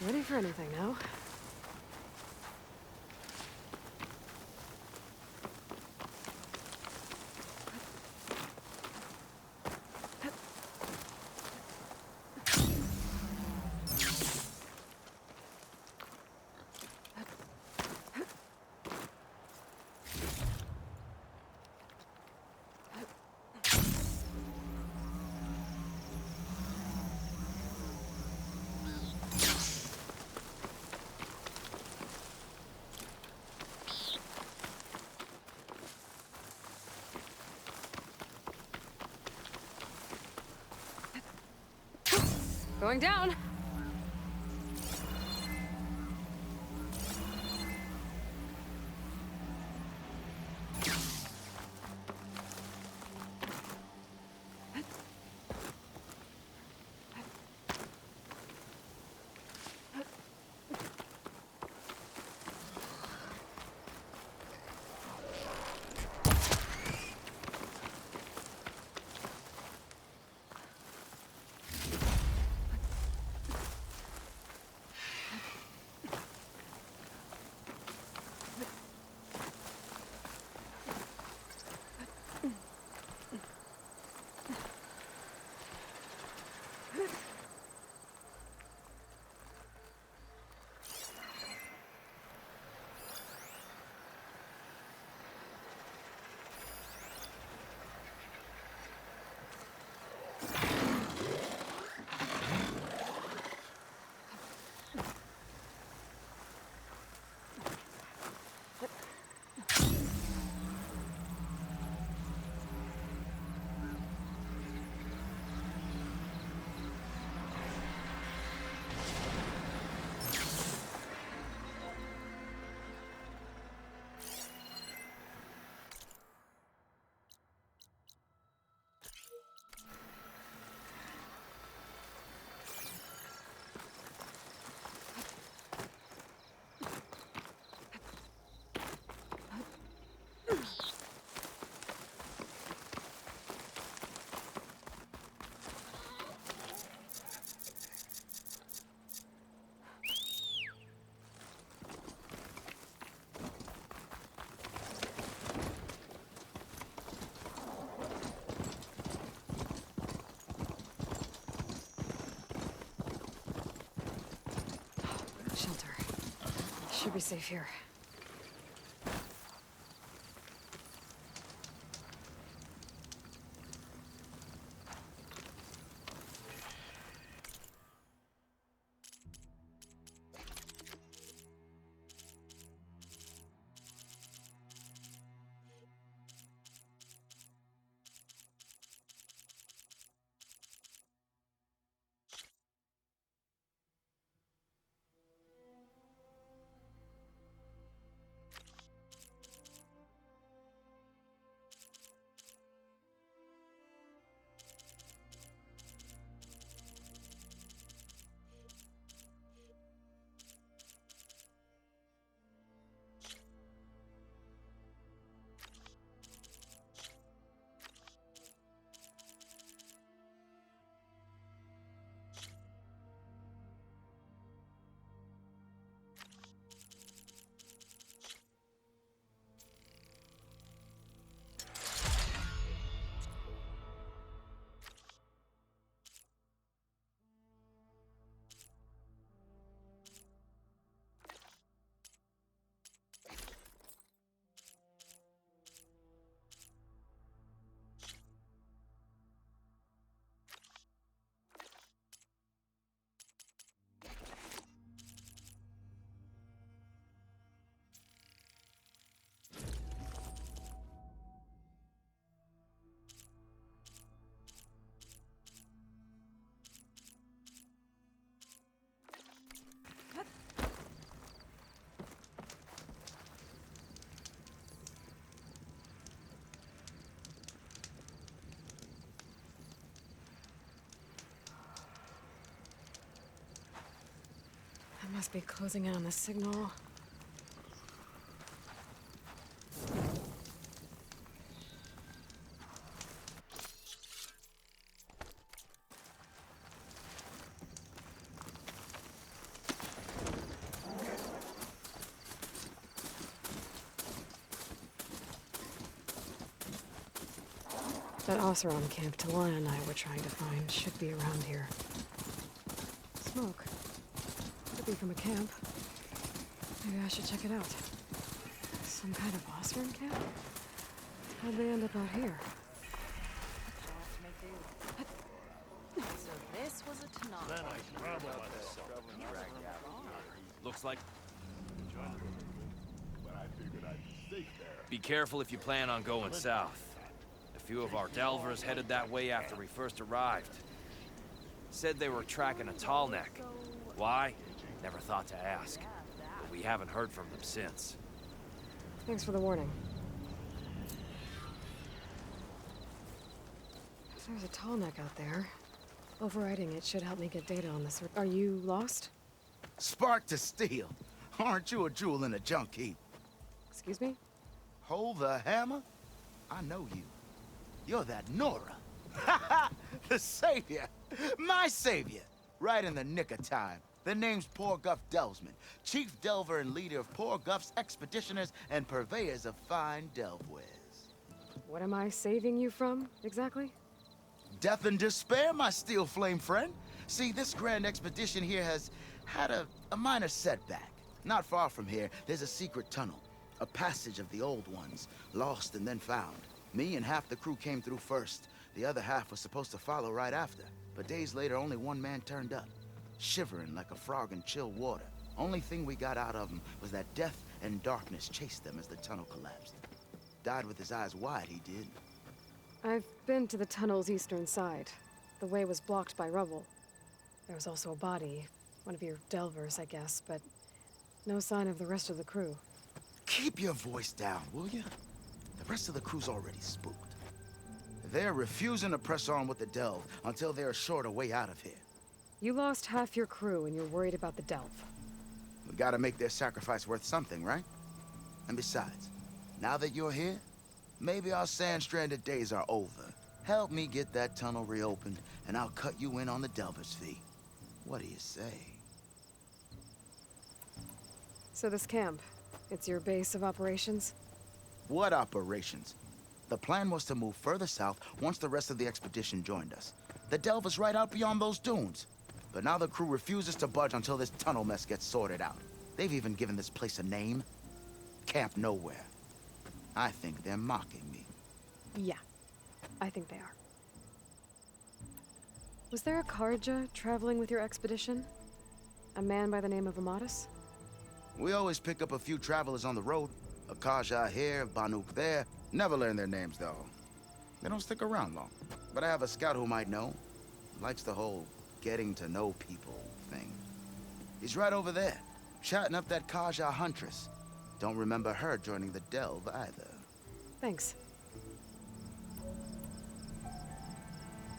Ready for anything now. Going down. Shelter. Should be safe here. I must be closing in on the signal. That Oseram camp Talon and I were trying to find should be around here. Smoke. Could be from a camp. Maybe I should check it out. Some kind of Oseram camp? How'd they end up out here? So this was a Tanakh. Looks like... Be careful if you plan on going south. A few of our delvers headed that way after we first arrived. Said they were tracking a tall neck. Why? Never thought to ask. But we haven't heard from them since. Thanks for the warning. If there's a tall neck out there, overriding it should help me get data on this. Are you lost? Spark to steel. Aren't you a jewel in a junk heap? Excuse me? Hold the hammer? I know you. You're that Nora. The savior. My savior. Right in the nick of time. The name's Poor Guff Delvesman, chief delver and leader of Poor Guff's expeditioners and purveyors of fine delve wares. What am I saving you from, exactly? Death and despair, my steel flame friend. See, this grand expedition here has had a minor setback. Not far from here, there's a secret tunnel. A passage of the old ones, lost and then found. Me and half the crew came through first. The other half was supposed to follow right after. But days later, only one man turned up, shivering like a frog in chill water. Only thing we got out of him was that death and darkness chased them as the tunnel collapsed. Died with his eyes wide, he did. I've been to the tunnel's eastern side. The way was blocked by rubble. There was also a body, one of your delvers, I guess, but no sign of the rest of the crew. Keep your voice down, will you? The rest of the crew's already spooked. They're refusing to press on with the delve until they're assured a way out of here. You lost half your crew and you're worried about the delve. We gotta make their sacrifice worth something, right? And besides, now that you're here, maybe our sand-stranded days are over. Help me get that tunnel reopened, and I'll cut you in on the delver's fee. What do you say? So this camp, it's your base of operations? What operations? The plan was to move further south once the rest of the expedition joined us. The delve is right out beyond those dunes. But now the crew refuses to budge until this tunnel mess gets sorted out. They've even given this place a name. Camp Nowhere. I think they're mocking me. Yeah, I think they are. Was there a Karja traveling with your expedition? A man by the name of Amatus? We always pick up a few travelers on the road. A Kaja here, Banuk there. Never learn their names, though. They don't stick around long. But I have a scout who might know. Likes the whole getting to know people thing. He's right over there, chatting up that Kaja huntress. Don't remember her joining the delve either. Thanks.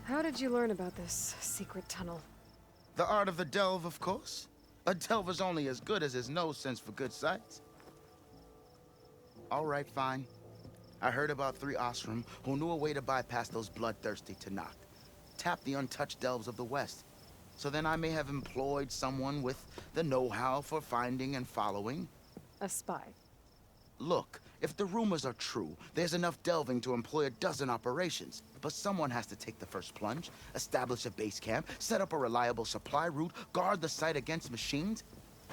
How did you learn about this secret tunnel? The art of the delve, of course. A delver's only as good as his nose sense for good sights. All right, fine. I heard about 3 Osram who knew a way to bypass those bloodthirsty Tanakh. Tap the untouched delves of the West. So then I may have employed someone with the know-how for finding and following. A spy. Look, if the rumors are true, there's enough delving to employ a dozen operations. But someone has to take the first plunge, establish a base camp, set up a reliable supply route, guard the site against machines.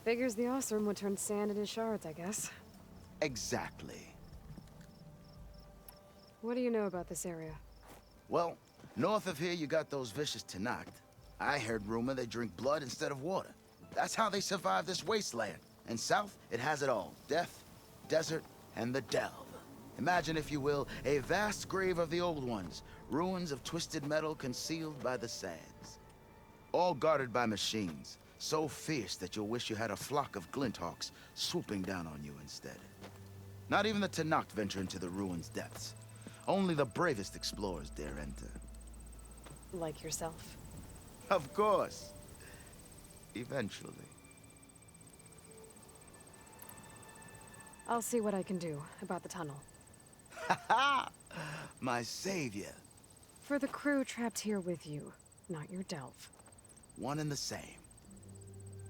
Figures the Osram would turn sand into shards, I guess. Exactly. What do you know about this area? Well, north of here you got those vicious Tanakh. I heard rumor they drink blood instead of water. That's how they survive this wasteland. And south, it has it all. Death, desert, and the delve. Imagine, if you will, a vast grave of the old ones. Ruins of twisted metal concealed by the sands. All guarded by machines. So fierce that you'll wish you had a flock of glinthawks swooping down on you instead. Not even the Tanakh venture into the ruins' depths. Only the bravest explorers dare enter. Like yourself. Of course. Eventually. I'll see what I can do about the tunnel. Ha ha! My savior. For the crew trapped here with you, not your delve. One and the same.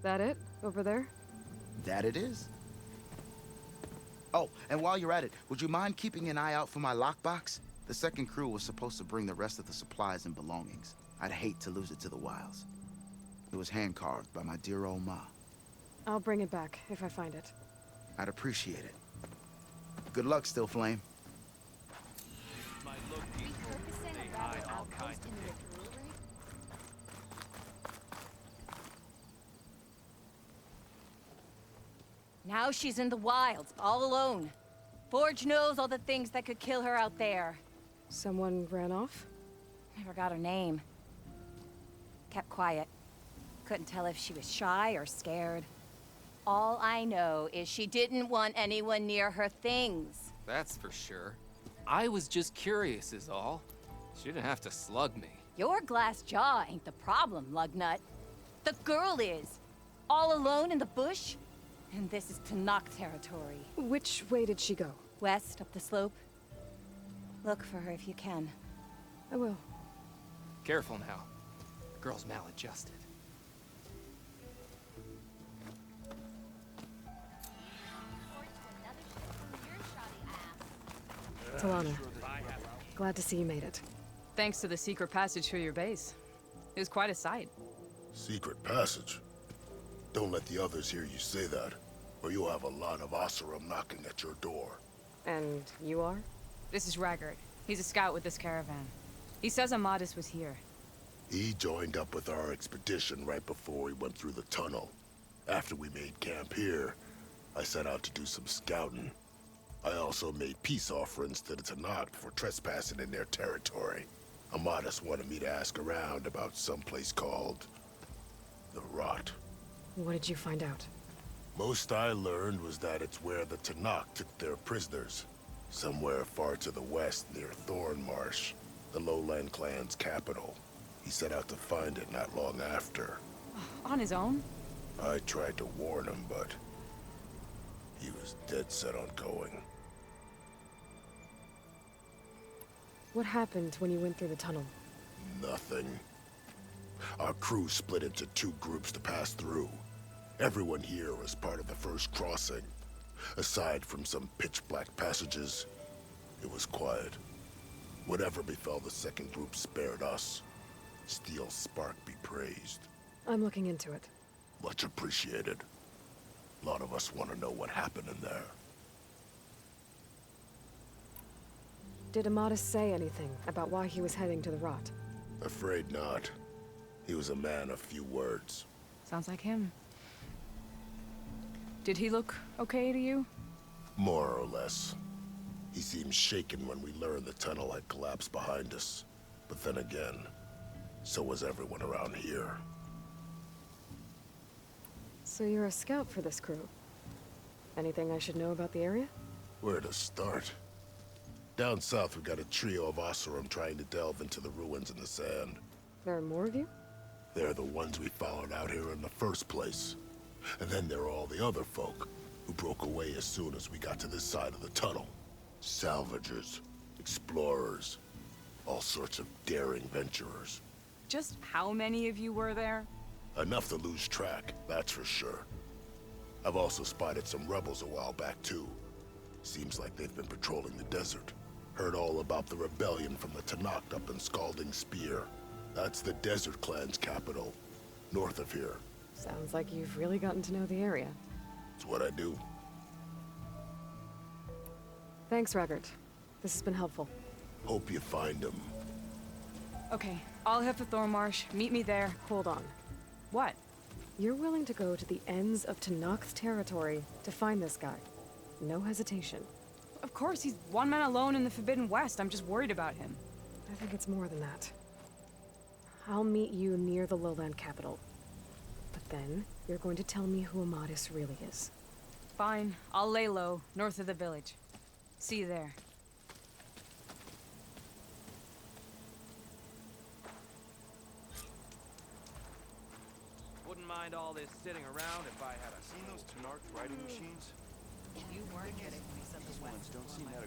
That it? Over there? That it is. Oh, and while you're at it, would you mind keeping an eye out for my lockbox? The second crew was supposed to bring the rest of the supplies and belongings. I'd hate to lose it to the wilds. It was hand-carved by my dear old ma. I'll bring it back if I find it. I'd appreciate it. Good luck, Still Flame. Repurposing a rebel outpost into a brewery? Now she's in the wilds, all alone. Forge knows all the things that could kill her out there. Someone ran off? Never got her name. Kept quiet. Couldn't tell if she was shy or scared. All I know is she didn't want anyone near her things. That's for sure. I was just curious is all. She didn't have to slug me. Your glass jaw ain't the problem, lugnut. The girl is. All alone in the bush. And this is Tanakh territory. Which way did she go? West, up the slope. Look for her if you can. I will. Careful now. The girl's maladjusted. Talana, glad to see you made it. Thanks to the secret passage through your base. It was quite a sight. Secret passage? Don't let the others hear you say that, or you'll have a lot of Oseram knocking at your door. And you are? This is Raggart. He's a scout with this caravan. He says Amadis was here. He joined up with our expedition right before we went through the tunnel. After we made camp here, I set out to do some scouting. I also made peace offerings to the Tanakh for trespassing in their territory. Amadis wanted me to ask around about some place called the Rot. What did you find out? Most I learned was that it's where the Tanakh took their prisoners. Somewhere far to the west near Thornmarsh, the Lowland clan's capital. He set out to find it not long after. On his own? I tried to warn him, but he was dead set on going. What happened when you went through the tunnel? Nothing. Our crew split into two groups to pass through. Everyone here was part of the first crossing. Aside from some pitch-black passages, it was quiet. Whatever befell the second group spared us. Steel Spark be praised. I'm looking into it. Much appreciated. A lot of us want to know what happened in there. Did Amadis say anything about why he was heading to the Rot? Afraid not. He was a man of few words. Sounds like him. Did he look okay to you? More or less. He seemed shaken when we learned the tunnel had collapsed behind us. But then again, so was everyone around here. So you're a scout for this crew. Anything I should know about the area? Where to start? Down south, we got a trio of Oseram trying to delve into the ruins in the sand. There are more of you? They're the ones we followed out here in the first place. And then there are all the other folk, who broke away as soon as we got to this side of the tunnel. Salvagers, explorers, all sorts of daring venturers. Just how many of you were there? Enough to lose track, that's for sure. I've also spotted some rebels a while back, too. Seems like they've been patrolling the desert. Heard all about the rebellion from the Tanakh up in Scalding Spear. That's the Desert Clan's capital, north of here. Sounds like you've really gotten to know the area. It's what I do. Thanks, Raggart. This has been helpful. Hope you find them. Okay, I'll head for Thornmarsh. Meet me there. Hold on. What? You're willing to go to the ends of Tanakh's territory to find this guy. No hesitation. Of course, he's one man alone in the Forbidden West. I'm just worried about him. I think it's more than that. I'll meet you near the lowland capital. But then, you're going to tell me who Amadis really is. Fine, I'll lay low, north of the village. See you there. Wouldn't mind all this sitting around if I had a... Seen those Tanarch riding machines? You weren't kidding when you said the West. Don't seem that